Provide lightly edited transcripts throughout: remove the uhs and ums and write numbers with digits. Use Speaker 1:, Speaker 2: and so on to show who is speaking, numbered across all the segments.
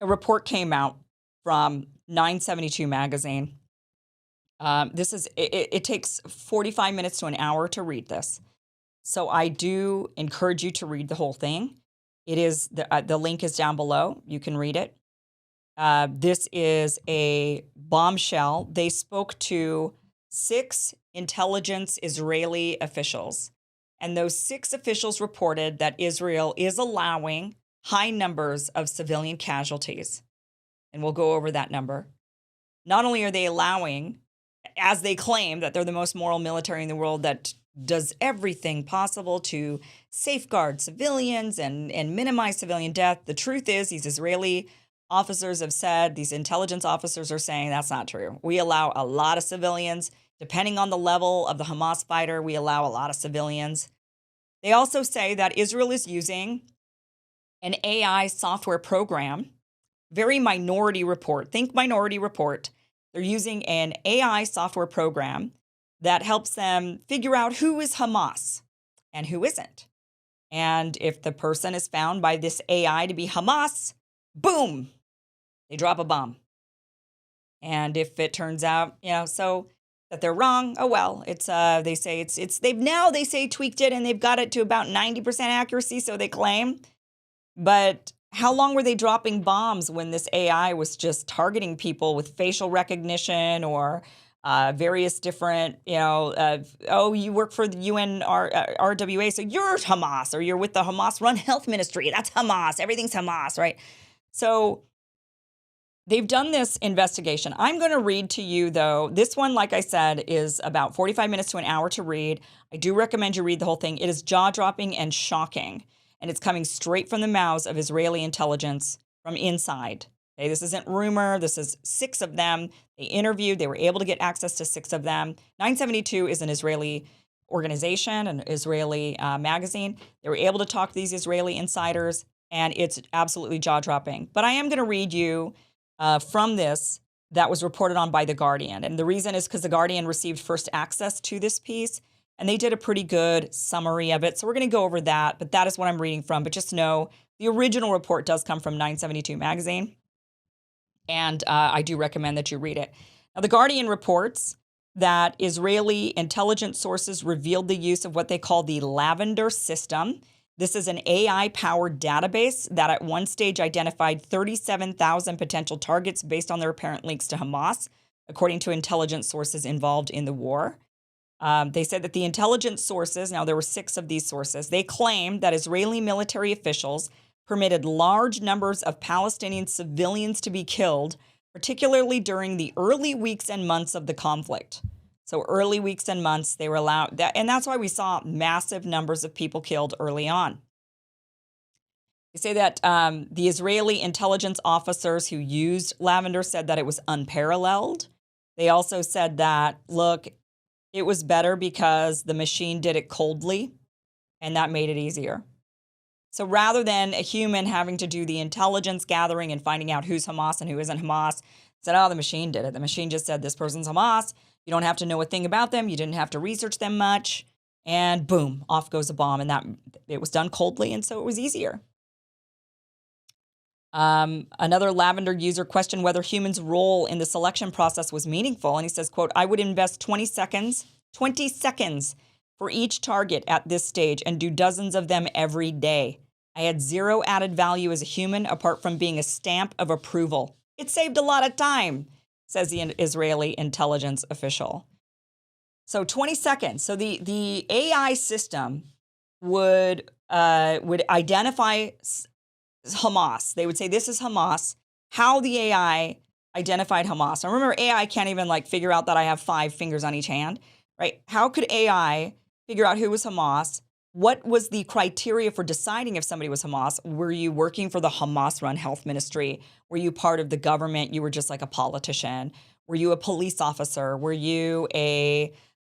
Speaker 1: a report came out from 972 magazine. It takes 45 minutes to an hour to read this. So I do encourage you to read the whole thing. It is the link is down below. You can read it. This is a bombshell. They spoke to 6 intelligence Israeli officials, and those 6 officials reported that Israel is allowing high numbers of civilian casualties. And we'll go over that number. Not only are they allowing, as they claim, that they're the most moral military in the world that does everything possible to safeguard civilians and minimize civilian death. The truth is, these Israeli officers have said, these intelligence officers are saying that's not true. We allow a lot of civilians. Depending on the level of the Hamas fighter, we allow a lot of civilians. They also say that Israel is using an AI software program, very Minority Report. Think Minority Report. They're using an AI software program that helps them figure out who is Hamas and who isn't. And if the person is found by this AI to be Hamas, boom, they drop a bomb. And if it turns out, so that they're wrong, oh well, they say they say tweaked it and they've got it to about 90% accuracy, so they claim. But how long were they dropping bombs when this AI was just targeting people with facial recognition or various different, you work for the UN RWA, so you're Hamas, or you're with the Hamas-run health ministry. That's Hamas. Everything's Hamas, right? So they've done this investigation. I'm going to read to you, though. This one, like I said, is about 45 minutes to an hour to read. I do recommend you read the whole thing. It is jaw-dropping and shocking, and it's coming straight from the mouths of Israeli intelligence from inside. Okay, this isn't rumor. This is 6 of them. They interviewed. They were able to get access to 6 of them. 972 is an Israeli organization, an Israeli magazine. They were able to talk to these Israeli insiders, and it's absolutely jaw-dropping. But I am going to read you from this that was reported on by The Guardian. And the reason is because The Guardian received first access to this piece, and they did a pretty good summary of it. So we're going to go over that, but that is what I'm reading from. But just know the original report does come from 972 magazine, and I do recommend that you read it. Now, The Guardian reports that Israeli intelligence sources revealed the use of what they call the Lavender system. This is an AI-powered database that at one stage identified 37,000 potential targets based on their apparent links to Hamas, according to intelligence sources involved in the war. They said that the intelligence sources, now there were 6 of these sources, they claimed that Israeli military officials permitted large numbers of Palestinian civilians to be killed, particularly during the early weeks and months of the conflict. So early weeks and months, they were allowed that, and that's why we saw massive numbers of people killed early on. They say that the Israeli intelligence officers who used Lavender said that it was unparalleled. They also said that, look, it was better because the machine did it coldly, and that made it easier. So rather than a human having to do the intelligence gathering and finding out who's Hamas and who isn't Hamas, said, oh, the machine did it. The machine just said this person's Hamas. You don't have to know a thing about them. You didn't have to research them much. And boom, off goes a bomb. And that it was done coldly, and so it was easier. Another Lavender user questioned whether humans' role in the selection process was meaningful. And he says, quote, I would invest 20 seconds for each target at this stage and do dozens of them every day. I had 0 added value as a human apart from being a stamp of approval. It saved a lot of time, says the Israeli intelligence official. So 20 seconds. So the AI system would identify Hamas. They would say, this is Hamas. How the AI identified Hamas. Now remember, AI can't even figure out that I have 5 fingers on each hand, right? How could AI figure out who was Hamas? What was the criteria for deciding if somebody was Hamas? Were you working for the Hamas-run health ministry? Were you part of the government? You were just like a politician. Were you a police officer? Were you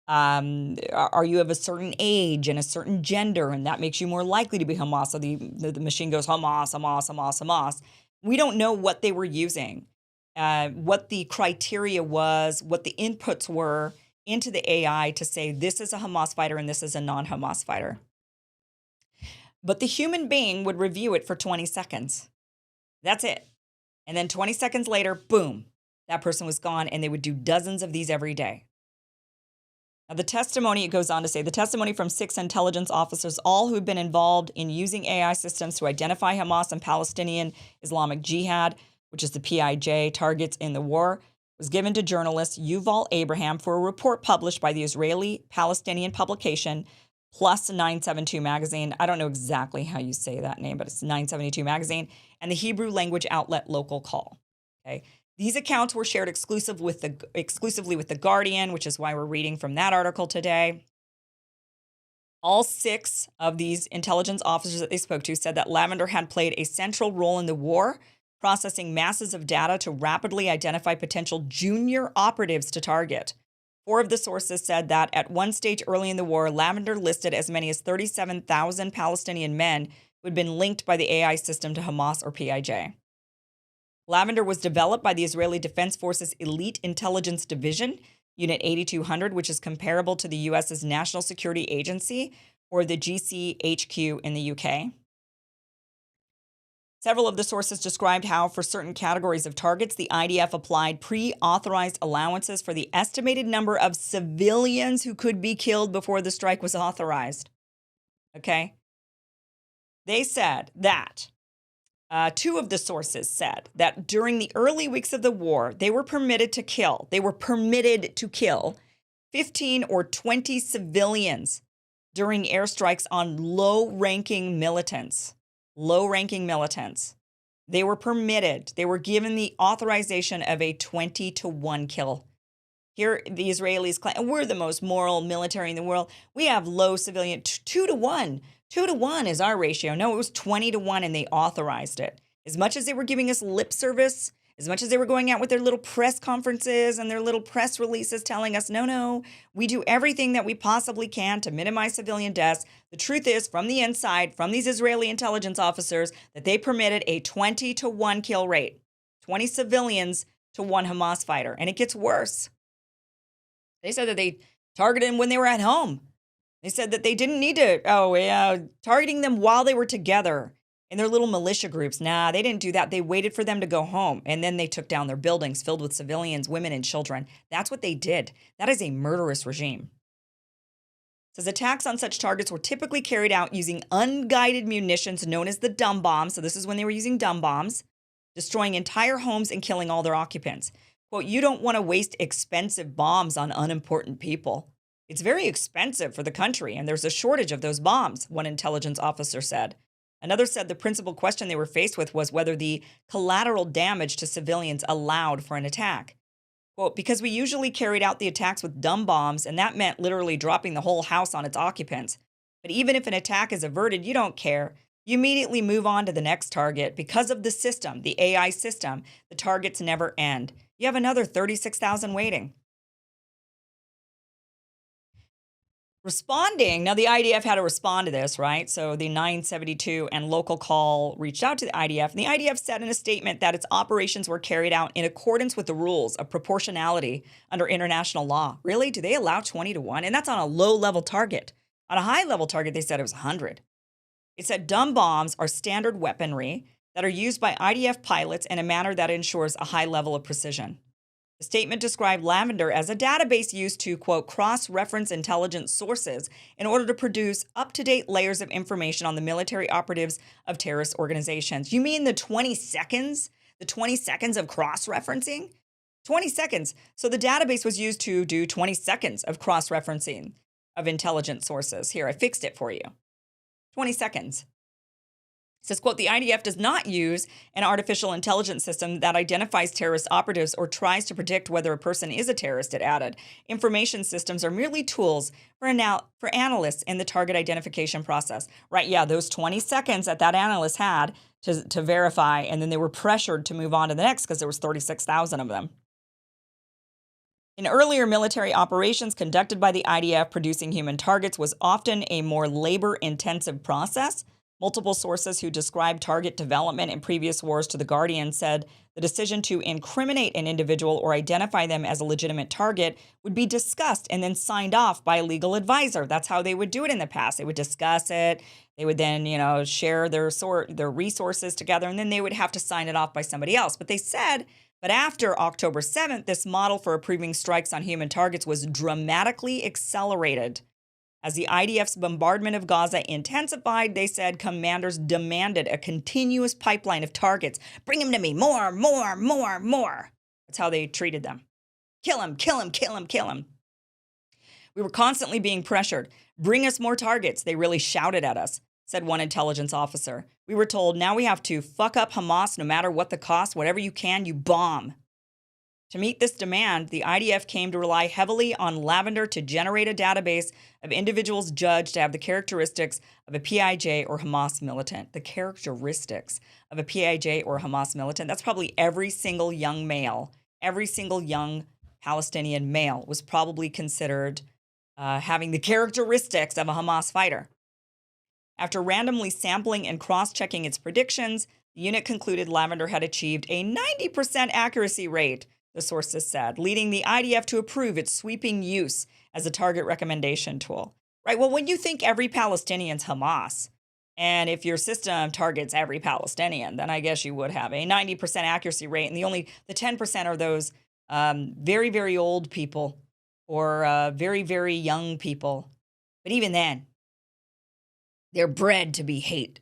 Speaker 1: are you of a certain age and a certain gender, and that makes you more likely to be Hamas? So the machine goes Hamas, Hamas, Hamas, Hamas. We don't know what they were using, what the criteria was, what the inputs were into the AI to say this is a Hamas fighter and this is a non-Hamas fighter. But the human being would review it for 20 seconds. That's it. And then 20 seconds later, boom, that person was gone, and they would do dozens of these every day. Now, the testimony, it goes on to say, the testimony from 6 intelligence officers, all who had been involved in using AI systems to identify Hamas and Palestinian Islamic Jihad, which is the PIJ, targets in the war, was given to journalist Yuval Abraham for a report published by the Israeli-Palestinian publication Plus 972 magazine. I don't know exactly how you say that name, but it's 972 magazine, and the Hebrew language outlet Local Call. Okay. These accounts were shared exclusively with the Guardian, which is why we're reading from that article today. All 6 of these intelligence officers that they spoke to said that Lavender had played a central role in the war, processing masses of data to rapidly identify potential junior operatives to target. 4 of the sources said that at one stage early in the war, Lavender listed as many as 37,000 Palestinian men who had been linked by the AI system to Hamas or PIJ. Lavender was developed by the Israeli Defense Forces Elite Intelligence Division, Unit 8200, which is comparable to the U.S.'s National Security Agency, or the GCHQ in the UK. Several of the sources described how, for certain categories of targets, the IDF applied pre-authorized allowances for the estimated number of civilians who could be killed before the strike was authorized. Okay? They said that 2 of the sources said that during the early weeks of the war, they were permitted to kill 15 or 20 civilians during airstrikes on low-ranking militants. They were permitted, they were given the authorization of a 20-to-1 kill. Here, the Israelis claim, we're the most moral military in the world. We have low civilian, 2-to-1. 2-to-1 is our ratio. No, it was 20-to-1, and they authorized it. As much as they were giving us lip service, as much as they were going out with their little press conferences and their little press releases telling us, no, we do everything that we possibly can to minimize civilian deaths. The truth is, from the inside, from these Israeli intelligence officers, that they permitted a 20-to-1 kill rate. 20 civilians to 1 Hamas fighter. And it gets worse. They said that they targeted them when they were at home. They said that they didn't need to, targeting them while they were together in their little militia groups. Nah, they didn't do that. They waited for them to go home, and then they took down their buildings filled with civilians, women, and children. That's what they did. That is a murderous regime. It says attacks on such targets were typically carried out using unguided munitions known as the dumb bombs. So this is when they were using dumb bombs, destroying entire homes and killing all their occupants. Quote, you don't want to waste expensive bombs on unimportant people. It's very expensive for the country, and there's a shortage of those bombs, one intelligence officer said. Another said the principal question they were faced with was whether the collateral damage to civilians allowed for an attack. Quote, because we usually carried out the attacks with dumb bombs, and that meant literally dropping the whole house on its occupants. But even if an attack is averted, you don't care. You immediately move on to the next target. Because of the system, the AI system, the targets never end. You have another 36,000 waiting. Responding, now the IDF had to respond to this, right? So the 972 and Local Call reached out to the IDF, and the IDF said in a statement that its operations were carried out in accordance with the rules of proportionality under international law. Really? Do they allow 20-to-1? And that's on a low-level target. On a high-level target, they said it was 100. It said dumb bombs are standard weaponry that are used by IDF pilots in a manner that ensures a high level of precision. The statement described Lavender as a database used to, quote, cross-reference intelligence sources in order to produce up-to-date layers of information on the military operatives of terrorist organizations. You mean the 20 seconds? The 20 seconds of cross-referencing? 20 seconds. So the database was used to do 20 seconds of cross-referencing of intelligence sources. Here, I fixed it for you. 20 seconds. It says, quote, the IDF does not use an artificial intelligence system that identifies terrorist operatives or tries to predict whether a person is a terrorist, it added. Information systems are merely tools for analysts in the target identification process. Right, yeah, those 20 seconds that analyst had to verify, and then they were pressured to move on to the next because there was 36,000 of them. In earlier military operations conducted by the IDF, producing human targets was often a more labor-intensive process. Multiple sources who described target development in previous wars to The Guardian said The decision to incriminate an individual or identify them as a legitimate target would be discussed and then signed off by a legal advisor. That's how they would do it in the past. They would discuss it. They would then, share their resources together, and then they would have to sign it off by somebody else. But they said, but after October 7th, this model for approving strikes on human targets was dramatically accelerated. As the IDF's bombardment of Gaza intensified, they said commanders demanded a continuous pipeline of targets. Bring them to me. More, more, more, more. That's how they treated them. Kill him, kill him, kill him, kill him. We were constantly being pressured. Bring us more targets. They really shouted at us, said one intelligence officer. We were told, now we have to fuck up Hamas no matter what the cost. Whatever you can, you bomb. To meet this demand, the IDF came to rely heavily on Lavender to generate a database of individuals judged to have the characteristics of a PIJ or Hamas militant. The characteristics of a PIJ or Hamas militant, that's probably every single young male, every single young Palestinian male was probably considered having the characteristics of a Hamas fighter. After randomly sampling and cross-checking its predictions, the unit concluded Lavender had achieved a 90% accuracy rate, the sources said, leading the IDF to approve its sweeping use as a target recommendation tool. Right, well, when you think every Palestinian's Hamas, and if your system targets every Palestinian, then I guess you would have a 90% accuracy rate, and the 10% are those very, very old people or very, very young people. But even then, they're bred to hate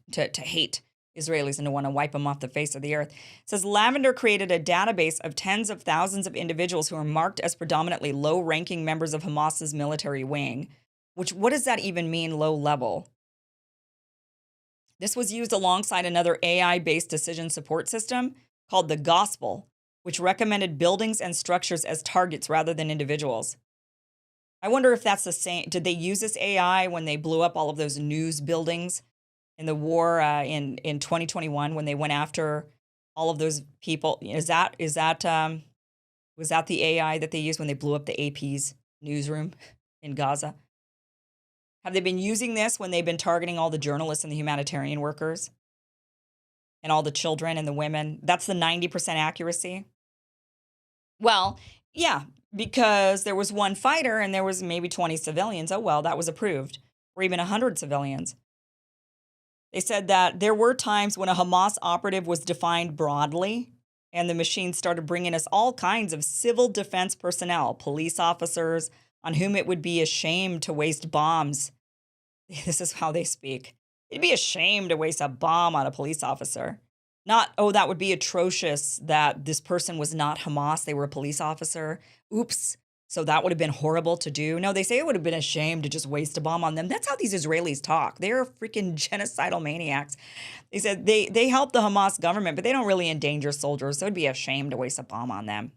Speaker 1: Israelis and to want to wipe them off the face of the earth. It says Lavender created a database of tens of thousands of individuals who are marked as predominantly low-ranking members of Hamas's military wing. What does that even mean, low level? This was used alongside another AI-based decision support system called the Gospel, which recommended buildings and structures as targets rather than individuals. I wonder if that's the same. Did they use this AI when they blew up all of those news buildings in the war in 2021 when they went after all of those people? Was that the AI that they used when they blew up the AP's newsroom in Gaza? Have they been using this when they've been targeting all the journalists and the humanitarian workers and all the children and the women? That's the 90% accuracy? Well, yeah, because there was one fighter and there was maybe 20 civilians. Oh, well, that was approved. Or even 100 civilians. They said that there were times when a Hamas operative was defined broadly, and the machine started bringing us all kinds of civil defense personnel, police officers, on whom it would be a shame to waste bombs. This is how they speak. It'd be a shame to waste a bomb on a police officer. Not, oh, that would be atrocious that this person was not Hamas, they were a police officer. Oops. So that would have been horrible to do. No, they say it would have been a shame to just waste a bomb on them. That's how these Israelis talk. They're freaking genocidal maniacs. They said they help the Hamas government, but they don't really endanger soldiers. So it'd be a shame to waste a bomb on them.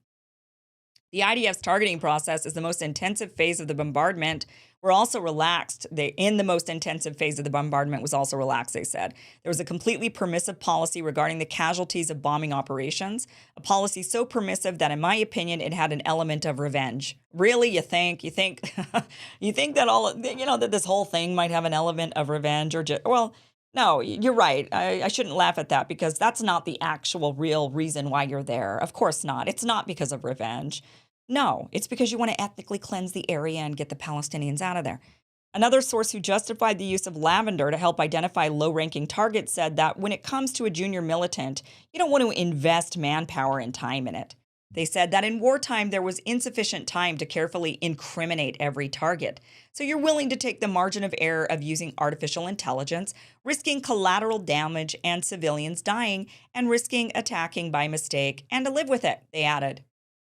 Speaker 1: The IDF's targeting process is the most intensive phase of the bombardment. We're also relaxed. In the most intensive phase of the bombardment was also relaxed, they said. There was a completely permissive policy regarding the casualties of bombing operations, a policy so permissive that, in my opinion, it had an element of revenge. Really, you think, you think that that this whole thing might have an element of revenge well, no, you're right. I shouldn't laugh at that because that's not the actual real reason why you're there. Of course not. It's not because of revenge. No, it's because you want to ethnically cleanse the area and get the Palestinians out of there. Another source who justified the use of Lavender to help identify low-ranking targets said that when it comes to a junior militant, you don't want to invest manpower and time in it. They said that in wartime, there was insufficient time to carefully incriminate every target. So you're willing to take the margin of error of using artificial intelligence, risking collateral damage and civilians dying, and risking attacking by mistake, and to live with it, they added.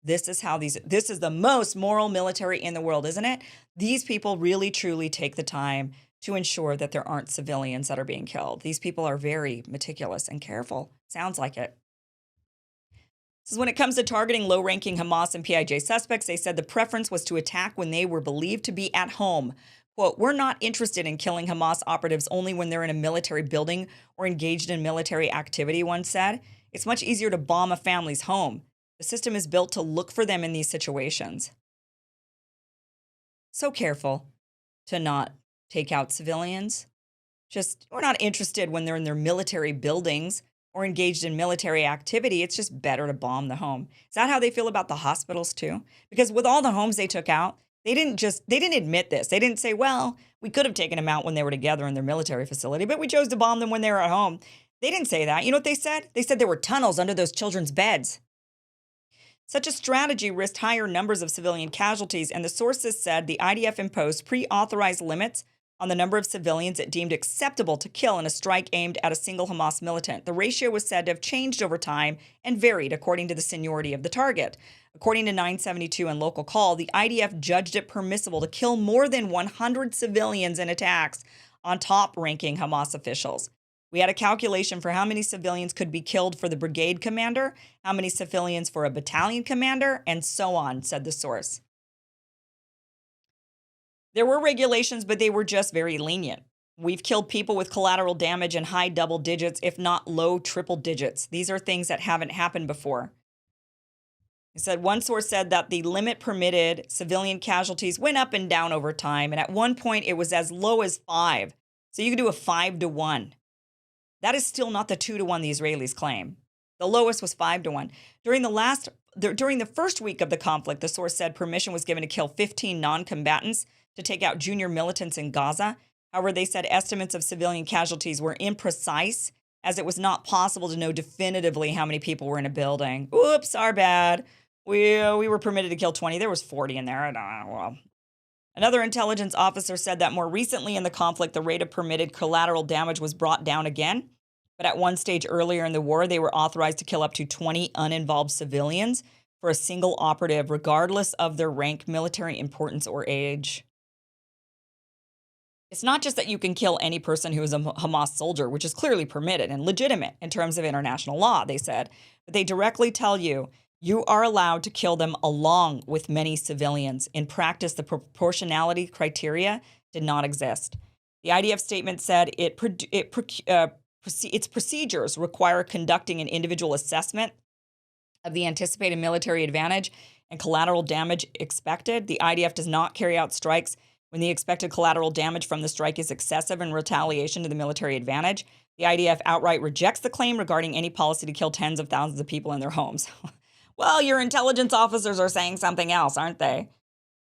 Speaker 1: This is the most moral military in the world, isn't it? These people really, truly take the time to ensure that there aren't civilians that are being killed. These people are very meticulous and careful. Sounds like it. This is when it comes to targeting low-ranking Hamas and PIJ suspects, they said the preference was to attack when they were believed to be at home. Quote, we're not interested in killing Hamas operatives only when they're in a military building or engaged in military activity, one said. It's much easier to bomb a family's home. The system is built to look for them in these situations. So careful to not take out civilians. We're not interested when they're in their military buildings or engaged in military activity, it's just better to bomb the home. Is that how they feel about the hospitals too? Because with all the homes they took out, they didn't admit this. They didn't say, well, we could have taken them out when they were together in their military facility, but we chose to bomb them when they were at home. They didn't say that. You know what they said? They said there were tunnels under those children's beds. Such a strategy risked higher numbers of civilian casualties, and the sources said the IDF imposed pre-authorized limits on the number of civilians it deemed acceptable to kill in a strike aimed at a single Hamas militant. The ratio was said to have changed over time and varied according to the seniority of the target. According to 972 and Local Call, the IDF judged it permissible to kill more than 100 civilians in attacks on top-ranking Hamas officials. We had a calculation for how many civilians could be killed for the brigade commander, how many civilians for a battalion commander, and so on, said the source. There were regulations, but they were just very lenient. We've killed people with collateral damage in high double digits, if not low triple digits. These are things that haven't happened before. He said one source said that the limit permitted civilian casualties went up and down over time, and at one point it was as low as 5. So you could do a 5-to-1. That is still not the 2-to-1 the Israelis claim. The lowest was 5-to-1. During the first week of the conflict, the source said permission was given to kill 15 non-combatants to take out junior militants in Gaza. However, they said estimates of civilian casualties were imprecise, as it was not possible to know definitively how many people were in a building. Oops, our bad. We were permitted to kill 20. There was 40 in there. I don't know. Well, another intelligence officer said that more recently in the conflict, the rate of permitted collateral damage was brought down again. But at one stage earlier in the war, they were authorized to kill up to 20 uninvolved civilians for a single operative, regardless of their rank, military importance, or age. It's not just that you can kill any person who is a Hamas soldier, which is clearly permitted and legitimate in terms of international law, they said. But they directly tell you, you are allowed to kill them along with many civilians. In practice, the proportionality criteria did not exist. The IDF statement said its procedures require conducting an individual assessment of the anticipated military advantage and collateral damage expected. The IDF does not carry out strikes when the expected collateral damage from the strike is excessive in retaliation to the military advantage. The IDF outright rejects the claim regarding any policy to kill tens of thousands of people in their homes. Well, your intelligence officers are saying something else, aren't they?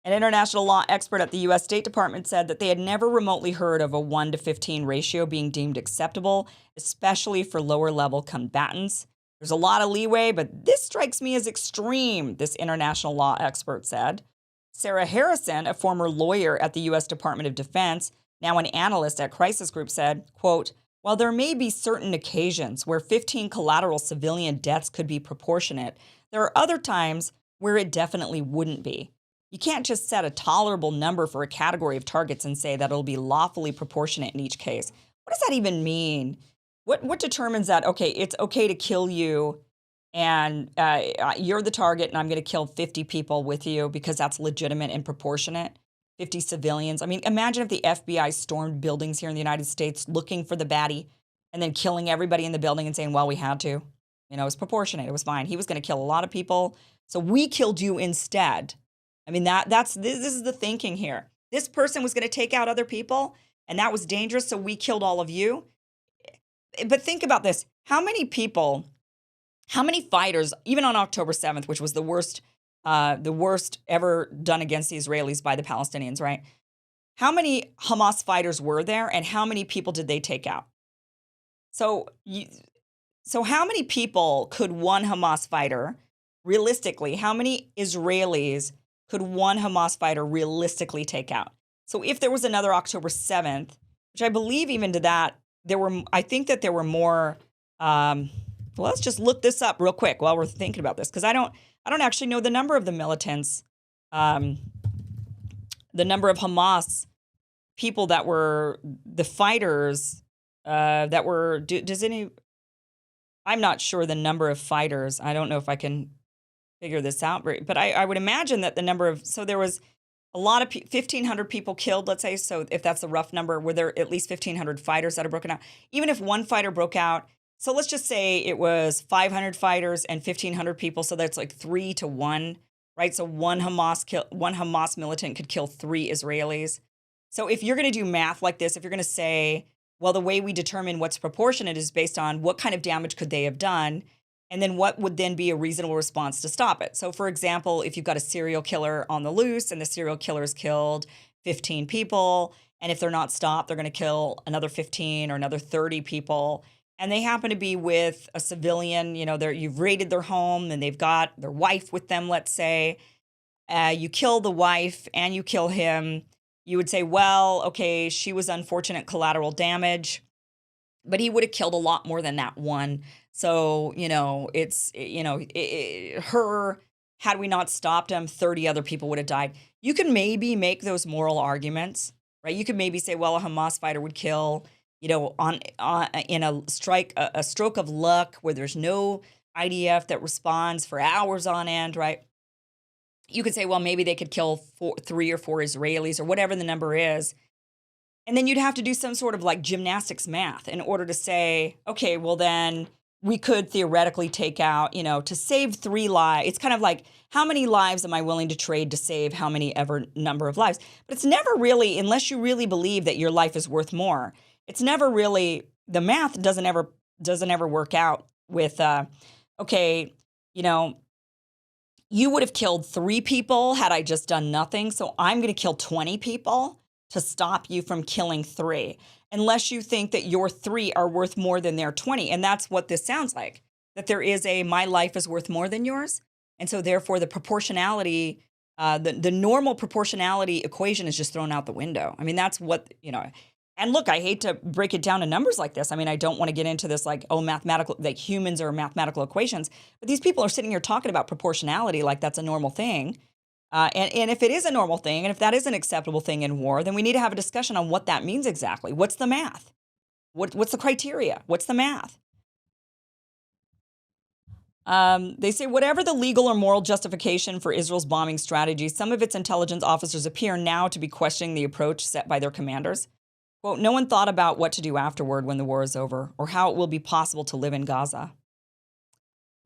Speaker 1: An international law expert at the U.S. State Department said that they had never remotely heard of a 1-to-15 ratio being deemed acceptable, especially for lower-level combatants. There's a lot of leeway, but this strikes me as extreme, this international law expert said. Sarah Harrison, a former lawyer at the U.S. Department of Defense, now an analyst at Crisis Group, said, quote, while there may be certain occasions where 15 collateral civilian deaths could be proportionate, there are other times where it definitely wouldn't be. You can't just set a tolerable number for a category of targets and say that it'll be lawfully proportionate in each case. What does that even mean? What determines that, okay, it's okay to kill you and you're the target and I'm going to kill 50 people with you because that's legitimate and proportionate? 50 civilians. I mean, imagine if the FBI stormed buildings here in the United States looking for the baddie and then killing everybody in the building and saying, well, we had to. You know, it was proportionate. It was fine. He was going to kill a lot of people. So we killed you instead. I mean, this is the thinking here. This person was going to take out other people, and that was dangerous, so we killed all of you. But think about this. How many fighters, even on October 7th, which was the worst ever done against the Israelis by the Palestinians, right? How many Hamas fighters were there, and how many people did they take out? So how many people could one Hamas fighter, realistically, how many Israelis could one Hamas fighter realistically take out? So if there was another October 7th, which I believe even to that, I think that there were more, well, let's just look this up real quick while we're thinking about this, because I don't actually know the number of the militants, the number of Hamas people that were the fighters that were, I'm not sure the number of fighters. I don't know if I can figure this out, but I would imagine that the number of, so there was a lot of 1,500 people killed, let's say. So if that's the rough number, were there at least 1,500 fighters that are broken out? Even if one fighter broke out, so let's just say it was 500 fighters and 1,500 people. So that's like 3-to-1, right? So one Hamas militant could kill 3 Israelis. So if you're going to do math like this, if you're going to say Well, the way we determine what's proportionate is based on what kind of damage could they have done, and then what would then be a reasonable response to stop it. So, for example, if you've got a serial killer on the loose and the serial killer's killed 15 people, and if they're not stopped, they're going to kill another 15 or another 30 people, and they happen to be with a civilian, you've raided their home and they've got their wife with them, let's say. You kill the wife and you kill him. You would say, well, okay, she was unfortunate collateral damage, but he would have killed a lot more than that one. So, her, had we not stopped him, 30 other people would have died. You can maybe make those moral arguments, right? You could maybe say, well, a Hamas fighter would kill, on in a stroke of luck where there's no IDF that responds for hours on end, right? You could say, well, maybe they could kill 3 or 4 Israelis or whatever the number is. And then you'd have to do some sort of like gymnastics math in order to say, okay, well, then we could theoretically take out, to save 3 lives. It's kind of like, how many lives am I willing to trade to save how many ever number of lives? But it's never really, unless you really believe that your life is worth more, it's never really, the math doesn't ever work out with, okay, you would have killed 3 people had I just done nothing. So I'm going to kill 20 people to stop you from killing 3, unless you think that your 3 are worth more than their 20. And that's what this sounds like, that there is my life is worth more than yours. And so therefore the proportionality, the normal proportionality equation is just thrown out the window. I mean, that's what, and look, I hate to break it down to numbers like this. I mean, I don't want to get into this like, mathematical, like humans are mathematical equations. But these people are sitting here talking about proportionality like that's a normal thing. And if it is a normal thing, and if that is an acceptable thing in war, then we need to have a discussion on what that means exactly. What's the math? What's the criteria? What's the math? They say, whatever the legal or moral justification for Israel's bombing strategy, some of its intelligence officers appear now to be questioning the approach set by their commanders. Quote, no one thought about what to do afterward when the war is over, or how it will be possible to live in Gaza.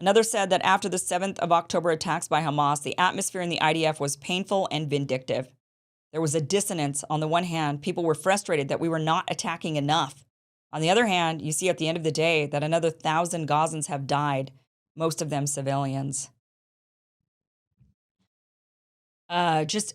Speaker 1: Another said that after the 7th of October attacks by Hamas, the atmosphere in the IDF was painful and vindictive. There was a dissonance. On the one hand, people were frustrated that we were not attacking enough. On the other hand, you see at the end of the day that another 1,000 Gazans have died, most of them civilians. Just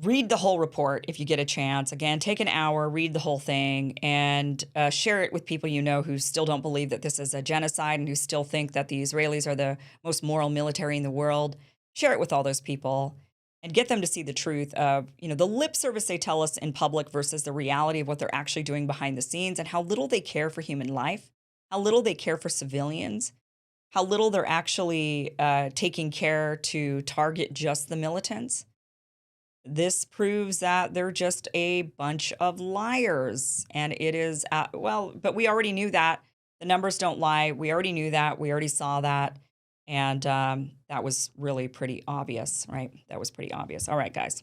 Speaker 1: read the whole report if you get a chance. Again, take an hour, read the whole thing, and share it with people who still don't believe that this is a genocide and who still think that the Israelis are the most moral military in the world. Share it with all those people and get them to see the truth of, the lip service they tell us in public versus the reality of what they're actually doing behind the scenes, and how little they care for human life, how little they care for civilians, how little they're actually taking care to target just the militants. This proves that they're just a bunch of liars. And it is, but we already knew that. The numbers don't lie. We already knew that. We already saw that. And that was really pretty obvious, right? That was pretty obvious. All right, guys.